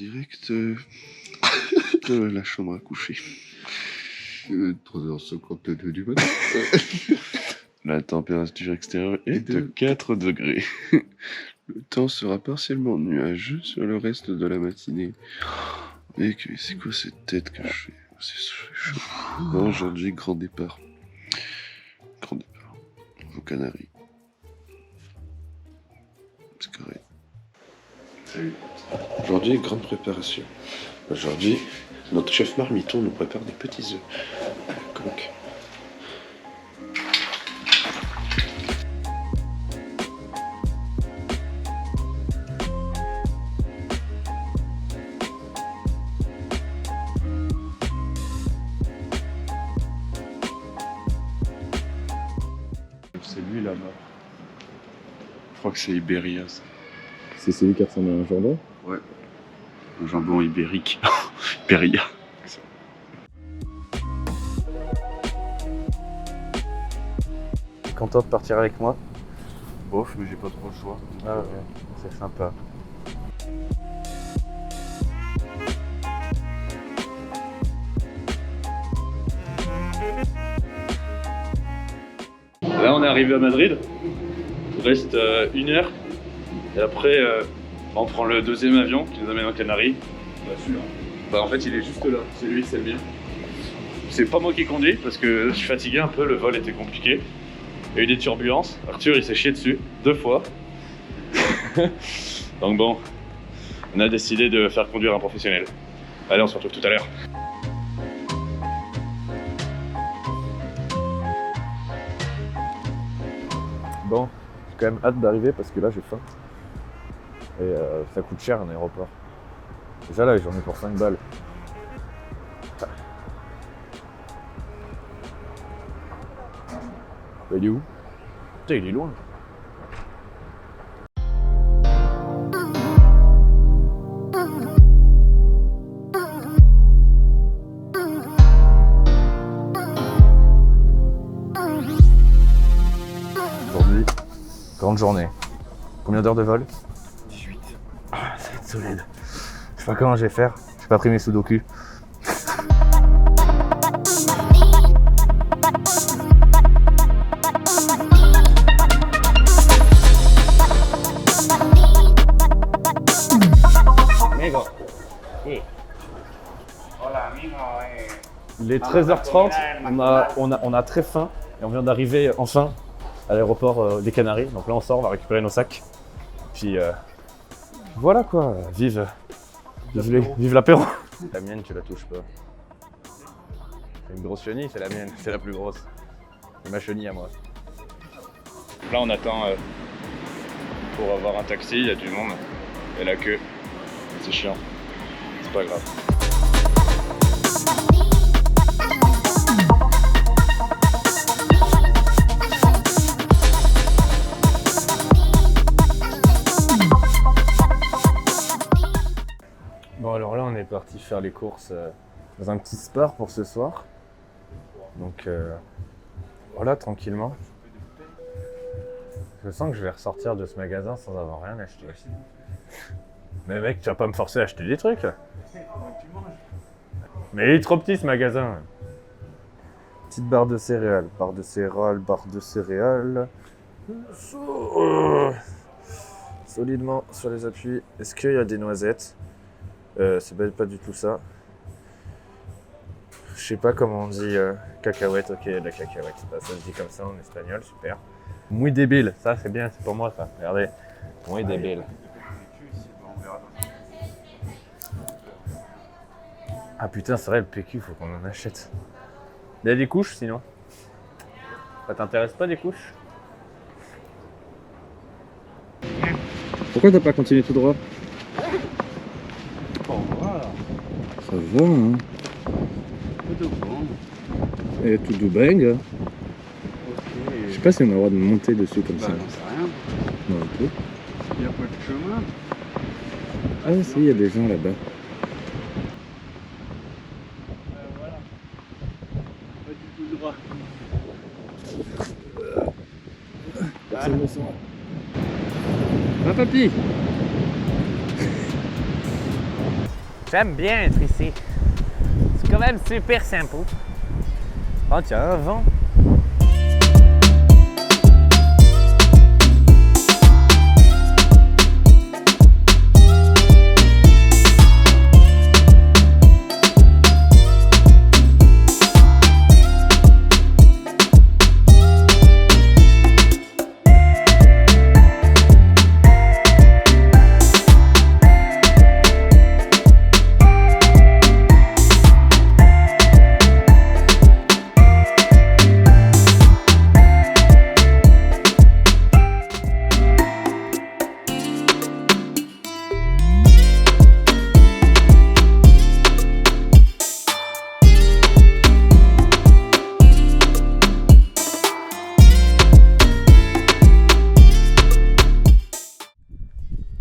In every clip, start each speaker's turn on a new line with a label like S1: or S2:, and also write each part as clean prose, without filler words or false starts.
S1: direct de la chambre à coucher. 3h52 du matin. La température extérieure est de 4 degrés. Le temps sera partiellement nuageux sur le reste de la matinée. Et c'est quoi cette tête que je fais? C'est chaud. Non, aujourd'hui, grand départ. Grand départ. Aux Canaries. C'est correct. Salut. Aujourd'hui, grande préparation. Aujourd'hui, notre chef marmiton nous prépare des petits œufs à la coque. C'est lui là-bas. Je crois que c'est Iberia ça.
S2: C'est celui qui ressemble à un jambon?
S1: Ouais. Un jambon ibérique. Iberia.
S3: T'es content de partir avec moi?
S1: Bof, mais j'ai pas trop le choix.
S3: Ah ouais, c'est sympa.
S4: Là on est arrivé à Madrid, il reste 1 heure et après on prend le deuxième avion qui nous amène en Canaries. Bah celui-là. Bah en fait il est juste là, c'est lui, c'est le mien. C'est pas moi qui conduis parce que je suis fatigué un peu, le vol était compliqué. Il y a eu des turbulences, Arthur il s'est chié dessus 2 fois. Donc bon, on a décidé de faire conduire un professionnel. Allez on se retrouve tout à l'heure.
S3: Bon, j'ai quand même hâte d'arriver parce que là j'ai faim. Et ça coûte cher un aéroport. Déjà là j'en ai pour 5 balles. Bah, il est où? Putain il est loin. Aujourd'hui, grande journée. Combien d'heures de vol? 18. Ah, ça va être solide. Je sais pas comment je vais faire. J'ai pas pris mes sudoku. Il est 13h30, on a très faim et on vient d'arriver enfin à l'aéroport des Canaries. Donc là on sort, on va récupérer nos sacs. Puis voilà quoi, vive l'apéro. La mienne tu la touches pas. C'est une grosse chenille, c'est la mienne, c'est la plus grosse. C'est ma chenille à moi.
S4: Là on attend pour avoir un taxi, il y a du monde et la queue. C'est chiant, c'est pas grave.
S3: Bon alors là on est parti faire les courses dans un petit sport pour ce soir. Donc voilà tranquillement. Je sens que je vais ressortir de ce magasin sans avoir rien acheté. Mais mec tu vas pas me forcer à acheter des trucs là. Mais il est trop petit ce magasin. Petite barre de céréales, solidement sur les appuis. Est-ce qu'il y a des noisettes? C'est pas du tout ça. Je sais pas comment on dit cacahuète, ok, la cacahuète, ça se dit comme ça en espagnol, super. Muy débile, ça c'est bien, c'est pour moi ça, regardez. Muy débile. Ah putain, c'est vrai, le PQ, faut qu'on en achète. Il y a des couches sinon? Ça t'intéresse pas des couches? Pourquoi t'as pas continué tout droit? Ça va, hein. Et tout doubeng. Okay. Je sais pas si on a le droit de monter dessus comme ça.
S1: J'en sais rien.
S3: Non, un peu.
S1: Il n'y a pas de chemin.
S3: Ah si, il y a des gens là-bas.
S1: Voilà. Pas du tout droit.
S3: Personne ne sent. Ah papy.
S5: J'aime bien être ici. C'est quand même super sympa. Oh tiens, un vent.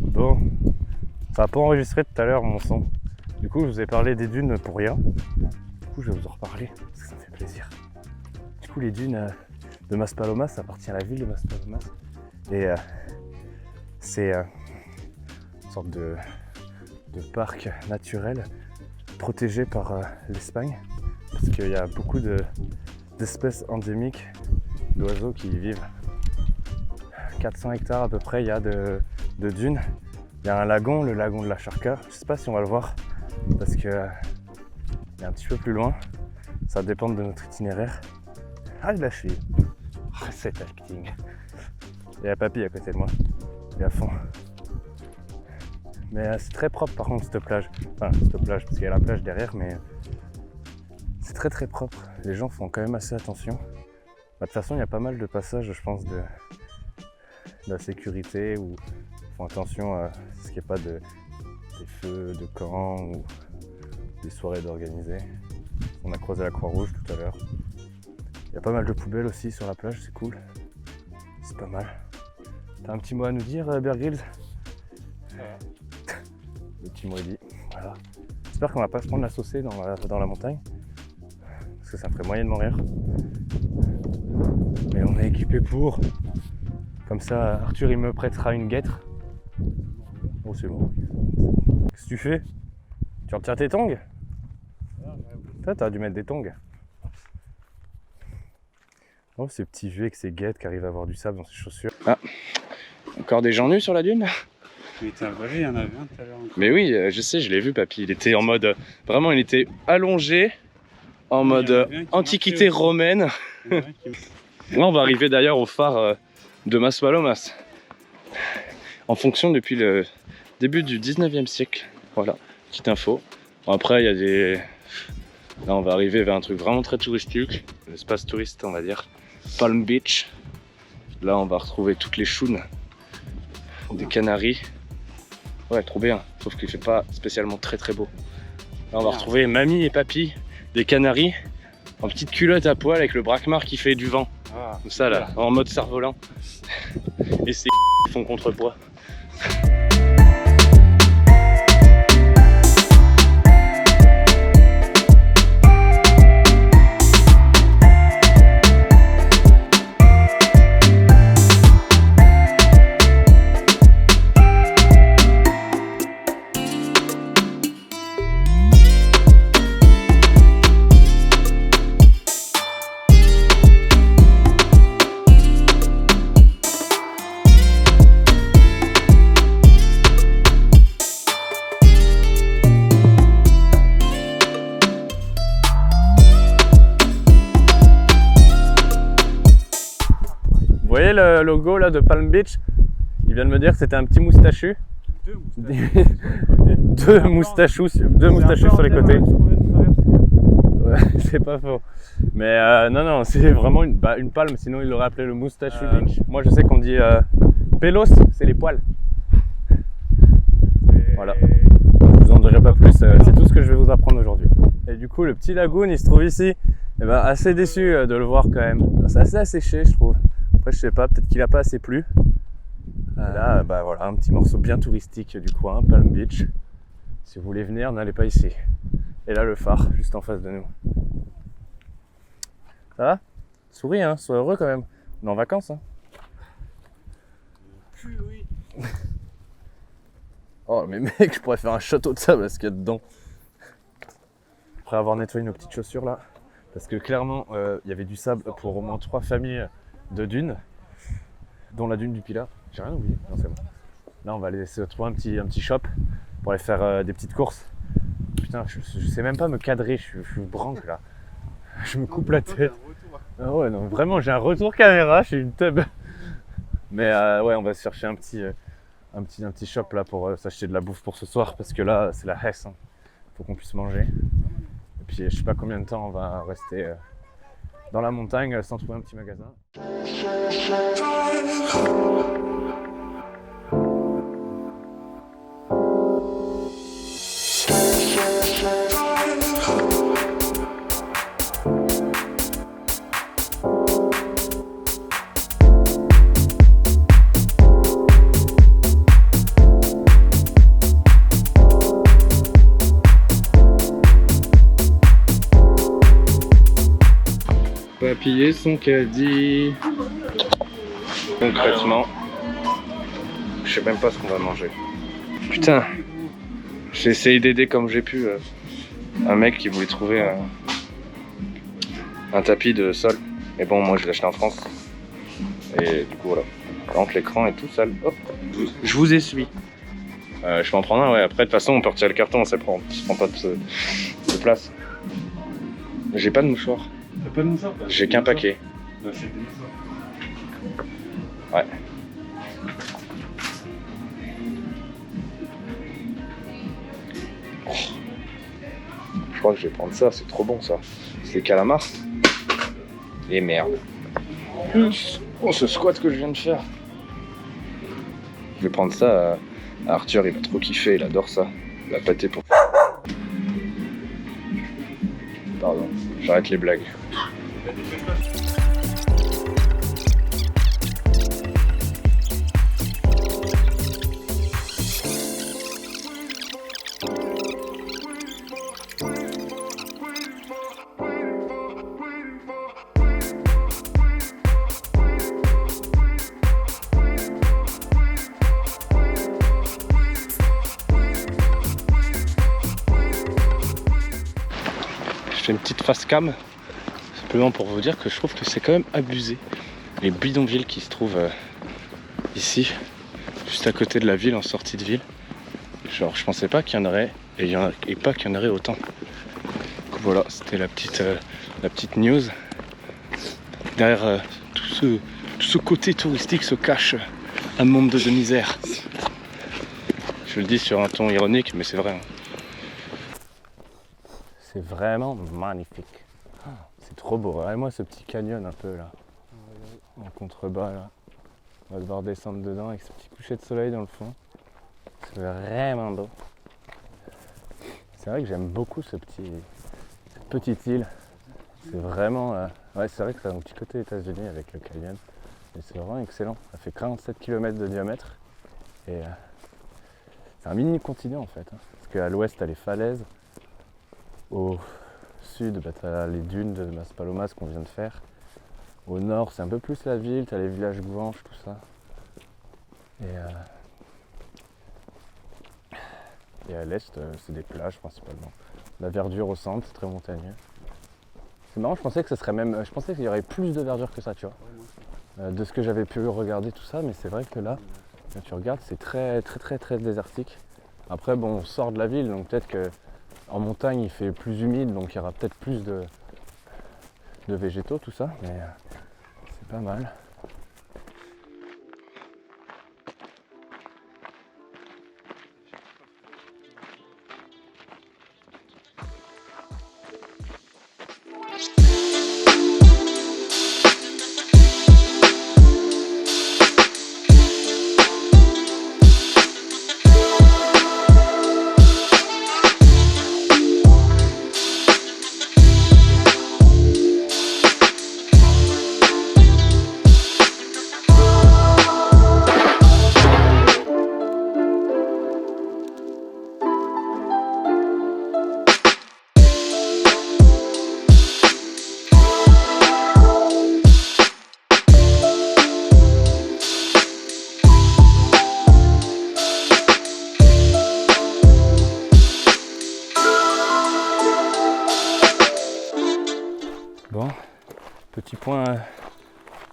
S3: Bon, ça n'a pas enregistré tout à l'heure mon son. Du coup, je vous ai parlé des dunes pour rien. Du coup, je vais vous en reparler parce que ça me fait plaisir. Du coup, les dunes de Maspalomas, ça appartient à la ville de Maspalomas. Et c'est une sorte de parc naturel protégé par l'Espagne. Parce qu'il y a beaucoup d'espèces endémiques d'oiseaux qui y vivent. 400 hectares à peu près, il y a de dunes. Il y a un lagon, le lagon de la Charca. Je ne sais pas si on va le voir parce que il est un petit peu plus loin. Ça dépend de notre itinéraire. Ah, de la cheville. Oh, cet acting. Il y a Papy à côté de moi. Il est à fond. Mais c'est très propre par contre cette plage. Enfin, cette plage parce qu'il y a la plage derrière, mais c'est très très propre. Les gens font quand même assez attention. De toute façon, il y a pas mal de passages, je pense, de la sécurité ou font attention à ce qu'il n'y ait pas des feux de camp ou des soirées d'organiser. On a croisé la Croix-Rouge tout à l'heure. Il y a pas mal de poubelles aussi sur la plage, c'est cool. C'est pas mal. T'as un petit mot à nous dire, Bear Grylls? Le petit mot est dit. Voilà. J'espère qu'on va pas se prendre la saucée dans la montagne. Parce que ça me ferait moyennement rire. Mais on est équipé pour. Comme ça, Arthur il me prêtera une guêtre. Oh c'est bon. Qu'est-ce que tu fais? Tu retires tes tongs? Toi t'as dû mettre des tongs. Oh ce petit vieux avec ses guêtres qui arrive à avoir du sable dans ses chaussures. Ah, encore des gens nus sur la dune?
S6: Il était allongé, il y en avait un tout à l'heure.
S3: Mais oui, je sais, je l'ai vu Papy. Il était en mode, vraiment il était allongé, en mode antiquité romaine. Là on va arriver d'ailleurs au phare de Maspalomas. En fonction depuis le début du 19e siècle. Voilà, petite info. Bon, après il y a des... Là on va arriver vers un truc vraiment très touristique. L'espace touriste on va dire. Palm Beach. Là on va retrouver toutes les chounes des Canaries. Ouais, trop bien, sauf qu'il fait pas spécialement très très beau. Là on va retrouver Mamie et Papy des Canaries en petite culotte à poil avec le braquemar qui fait du vent. Comme ça là, en mode cerf-volant. Et c'est qui font contrepoids. Vous voyez le logo là de Palm Beach? Il vient de me dire que c'était un petit moustachu. Deux moustachus sur les côtés. Ouais, c'est pas faux. Mais non, c'est vraiment une palme, sinon il l'aurait appelé le moustachu beach. Moi je sais qu'on dit pelos, c'est les poils. Voilà. Je vous en dirai pas plus, c'est tout ce que je vais vous apprendre aujourd'hui. Et du coup le petit lagoon il se trouve ici. Et ben, assez déçu de le voir quand même. C'est assez asséché je trouve. Après je sais pas, peut-être qu'il a pas assez plu. Là bah voilà, un petit morceau bien touristique du coin, Palm Beach. Si vous voulez venir, n'allez pas ici. Et là le phare, juste en face de nous. Ça va? Souris hein, sois heureux quand même. On est en vacances hein.
S6: Oui.
S3: Oh mais mec, je pourrais faire un château de sable à ce qu'il y a dedans. après avoir nettoyé nos petites chaussures là. Parce que clairement, il y avait du sable pour au moins 3 familles de dunes, dont la dune du Pilat. J'ai rien oublié, non c'est bon. Là on va aller se trouver un petit shop pour aller faire des petites courses. Putain, je sais même pas me cadrer, je suis branque là. Je me coupe la tête. Ah ouais, non, vraiment, j'ai un retour caméra, je suis une teub. Mais ouais, on va se chercher un petit shop là pour s'acheter de la bouffe pour ce soir parce que là, c'est la Hesse. Hein. Faut qu'on puisse manger. Et puis, je sais pas combien de temps on va rester dans la montagne sans trouver un petit magasin.
S7: Papier son caddie. Concrètement, je sais même pas ce qu'on va manger. Putain, j'ai essayé d'aider comme j'ai pu un mec qui voulait trouver un tapis de sol. Mais bon, moi je l'ai acheté en France. Et du coup voilà. Par contre l'écran est tout sale. Hop, je vous essuie. Je peux en prendre un, ouais. Après de toute façon on peut retirer le carton, ça prend pas de place. J'ai pas de mouchoir.
S4: T'as pas de mouchoir?
S7: J'ai qu'un paquet.
S4: Bah, c'est des mouchoirs.
S7: Ouais. Oh. Je crois que je vais prendre ça, c'est trop bon ça. C'est les calamars. Et merde. Oh, ce squat que je viens de faire. Je vais prendre ça à Arthur, il va trop kiffer, il adore ça. La pâté pour... Pardon, j'arrête les blagues. Je fais une petite face cam, simplement pour vous dire que je trouve que c'est quand même abusé. Les bidonvilles qui se trouvent ici, juste à côté de la ville, en sortie de ville. Genre, je pensais pas qu'il y en aurait, et pas qu'il y en aurait autant. Donc voilà, c'était la petite news. Derrière tout ce côté touristique se cache un monde de misère. Je le dis sur un ton ironique, mais c'est vrai. C'est vraiment magnifique. C'est trop beau. Regardez-moi ce petit canyon un peu là. En contrebas là. On va devoir descendre dedans avec ce petit coucher de soleil dans le fond. C'est vraiment beau. C'est vrai que j'aime beaucoup cette petite île. C'est vraiment... ouais, c'est vrai que ça a un petit côté États-Unis avec le canyon. Et c'est vraiment excellent. Ça fait 47 km de diamètre. Et c'est un mini continent en fait. Hein. Parce qu'à l'ouest, t'as les falaises. Au sud, bah, tu as les dunes de Maspalomas qu'on vient de faire. Au nord, c'est un peu plus la ville, tu as les villages Gouanches, tout ça. Et à l'est, c'est des plages principalement. La verdure au centre, c'est très montagneux. C'est marrant, je pensais qu'il y aurait plus de verdure que ça, tu vois. De ce que j'avais pu regarder, tout ça, mais c'est vrai que là, quand tu regardes, c'est très désertique. Après, bon, on sort de la ville, donc peut-être que en montagne, il fait plus humide, donc il y aura peut-être plus de végétaux, tout ça, mais c'est pas mal.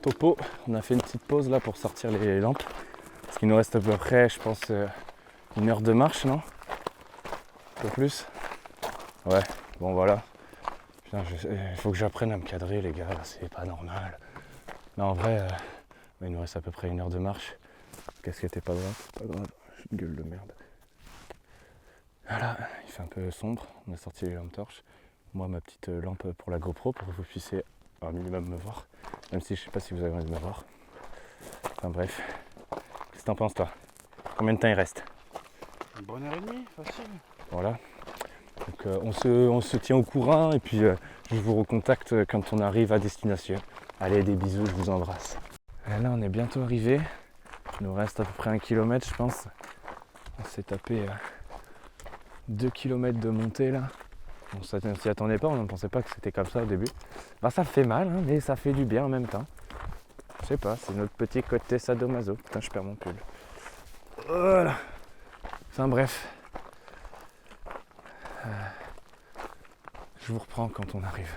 S7: topo. On a fait une petite pause là pour sortir les lampes. Parce qu'il nous reste à peu près, je pense, 1 heure de marche, non? Un peu plus? Ouais, bon voilà. Putain, il faut que j'apprenne à me cadrer les gars, là, c'est pas normal. Mais en vrai, il nous reste à peu près 1 heure de marche. Qu'est-ce qui était pas grave? Pas grave, j'ai une gueule de merde. Voilà, il fait un peu sombre, on a sorti les lampes torches. Moi ma petite lampe pour la GoPro pour que vous puissiez un minimum me voir. Même si je sais pas si vous avez envie de me voir. Enfin bref. Qu'est-ce que t'en penses toi? Combien de temps il reste?
S6: Une bonne heure et demie, facile.
S7: Voilà. Donc on se tient au courant et puis je vous recontacte quand on arrive à destination. Allez, des bisous, je vous embrasse. Et là on est bientôt arrivé. Il nous reste à peu près 1 kilomètre je pense. On s'est tapé 2 km de montée là. On s'y attendait pas, on ne pensait pas que c'était comme ça au début. Bah, ça fait mal, hein, mais ça fait du bien en même temps. Je sais pas, c'est notre petit côté sadomaso. Putain, je perds mon pull. Voilà. Enfin bref. Je vous reprends quand on arrive.